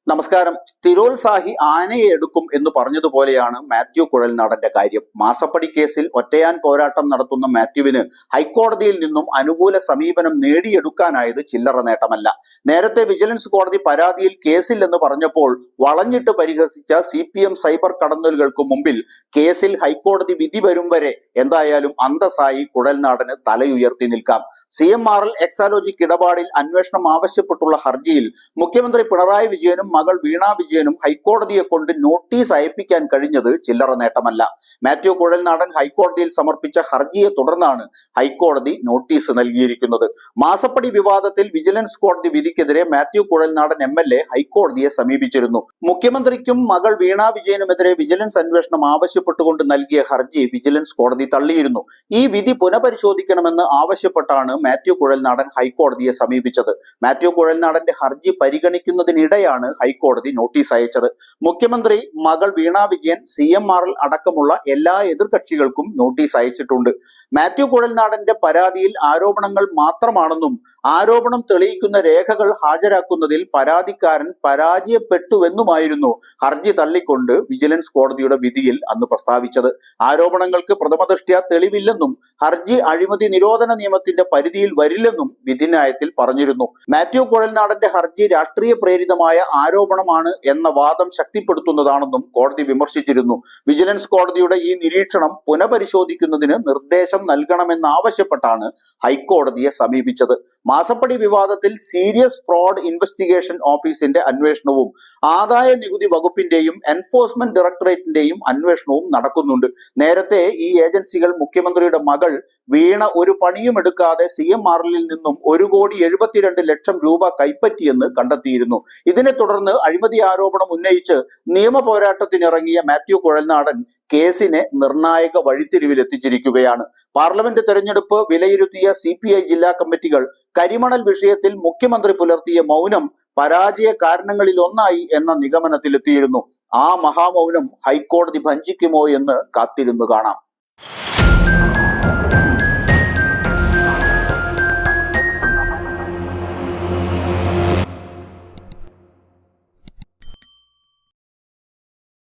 നമസ്കാരം. സ്ഥിരോത്സാഹി ആനയെ എടുക്കും എന്ന് പറഞ്ഞതുപോലെയാണ് മാത്യു കുഴൽനാടന്റെ കാര്യം. മാസപ്പടി കേസിൽ ഒറ്റയാൻ പോരാട്ടം നടത്തുന്ന മാത്യുവിന് ഹൈക്കോടതിയിൽ നിന്നും അനുകൂല സമീപനം നേടിയെടുക്കാനായത് ചില്ലറ നേട്ടമല്ല. നേരത്തെ വിജിലൻസ് കോടതി പരാതിയിൽ കേസില്ലെന്ന് പറഞ്ഞപ്പോൾ വളഞ്ഞിട്ട് പരിഹസിച്ച CPM സൈബർ കടന്നലുകൾക്ക് മുമ്പിൽ കേസിൽ ഹൈക്കോടതി വിധി വരും വരെ എന്തായാലും അന്തസ്സായി കുഴൽനാടന് തലയുയർത്തി നിൽക്കാം. CMRL എക്സാലോജിക് ഇടപാടിൽ അന്വേഷണം ആവശ്യപ്പെട്ടുള്ള ഹർജിയിൽ മുഖ്യമന്ത്രി പിണറായി വിജയനും മകൾ വീണ വിജയനും ഹൈക്കോടതിയെ കൊണ്ട് നോട്ടീസ് അയപ്പിക്കാൻ കഴിഞ്ഞത് ചില്ലറ നേട്ടമല്ല. മാത്യു കുഴൽനാടൻ ഹൈക്കോടതിയിൽ സമർപ്പിച്ച ഹർജിയെ തുടർന്നാണ് ഹൈക്കോടതി നോട്ടീസ് നൽകിയിരിക്കുന്നത്. മാസപ്പടി വിവാദത്തിൽ വിജിലൻസ് കോടതി വിധിക്കെതിരെ മാത്യു കുഴൽനാടൻ MLA ഹൈക്കോടതിയെ സമീപിച്ചിരുന്നു. മുഖ്യമന്ത്രിക്കും മകൾ വീണ വിജയനുമെതിരെ വിജിലൻസ് അന്വേഷണം ആവശ്യപ്പെട്ടുകൊണ്ട് നൽകിയ ഹർജി വിജിലൻസ് കോടതി തള്ളിയിരുന്നു. ഈ വിധി പുനഃപരിശോധിക്കണമെന്ന് ആവശ്യപ്പെട്ടാണ് മാത്യു കുഴൽനാടൻ ഹൈക്കോടതിയെ സമീപിച്ചത്. മാത്യു കുഴൽനാടന്റെ ഹർജി പരിഗണിക്കുന്നതിനിടെയാണ് ഹൈക്കോടതി നോട്ടീസ് അയച്ചത്. മുഖ്യമന്ത്രി, മകൾ വീണ വിജയൻ, CMRL അടക്കമുള്ള എല്ലാ എതിർകക്ഷികൾക്കും നോട്ടീസ് അയച്ചിട്ടുണ്ട്. മാത്യു കുഴൽനാടന്റെ പരാതിയിൽ ആരോപണങ്ങൾ മാത്രമാണെന്നും ആരോപണം തെളിയിക്കുന്ന രേഖകൾ ഹാജരാക്കുന്നതിൽ പരാതിക്കാരൻ പരാജയപ്പെട്ടുവെന്നുമായിരുന്നു ഹർജി തള്ളിക്കൊണ്ട് വിജിലൻസ് കോടതിയുടെ വിധിയിൽ അന്ന് പ്രസ്താവിച്ചത്. ആരോപണങ്ങൾക്ക് പ്രഥമദൃഷ്ട്യാ തെളിവില്ലെന്നും ഹർജി അഴിമതി നിരോധന നിയമത്തിന്റെ പരിധിയിൽ വരില്ലെന്നും വിധിന്യായത്തിൽ പറഞ്ഞിരുന്നു. മാത്യു കുഴൽനാടന്റെ ഹർജി രാഷ്ട്രീയ പ്രേരിതമായ ആരോപണമാണ് എന്ന വാദം ശക്തിപ്പെടുത്തുന്നതാണെന്നും കോടതി വിമർശിച്ചിരുന്നു. വിജിലൻസ് കോടതിയുടെ ഈ നിരീക്ഷണം പുനഃപരിശോധിക്കുന്നതിന് നിർദ്ദേശം നൽകണമെന്നാവശ്യപ്പെട്ടാണ് ഹൈക്കോടതിയെ സമീപിച്ചത്. മാസപ്പടി വിവാദത്തിൽ സീരിയസ് ഫ്രോഡ് ഇൻവെസ്റ്റിഗേഷൻ ഓഫീസിന്റെ അന്വേഷണവും ആദായ നികുതി വകുപ്പിന്റെയും എൻഫോഴ്സ്മെന്റ് ഡയറക്ടറേറ്റിന്റെയും അന്വേഷണവും നടക്കുന്നുണ്ട്. നേരത്തെ ഈ ഏജൻസികൾ മുഖ്യമന്ത്രിയുടെ മകൾ വീണ ഒരു പണിയും എടുക്കാതെ CMRL നിന്നും 1,72,00,000 രൂപ കൈപ്പറ്റിയെന്ന് കണ്ടെത്തിയിരുന്നു. ഇതിനെ തുടർന്ന് അഴിമതി ആരോപണം ഉന്നയിച്ച് നിയമ പോരാട്ടത്തിനിറങ്ങിയ മാത്യു കുഴൽനാടൻ കേസിനെ നിർണായക വഴിത്തിരിവിലെത്തിച്ചിരിക്കുകയാണ്. പാർലമെന്റ് തെരഞ്ഞെടുപ്പ് വിലയിരുത്തിയ CPI ജില്ലാ കമ്മിറ്റികൾ കരിമണൽ വിഷയത്തിൽ മുഖ്യമന്ത്രി പുലർത്തിയ മൗനം പരാജയ കാരണങ്ങളിൽ ഒന്നായി എന്ന നിഗമനത്തിലെത്തിയിരുന്നു. ആ മഹാമൗനം ഹൈക്കോടതി ഭഞ്ജിക്കുമോ എന്ന് കാത്തിരുന്നു കാണാം.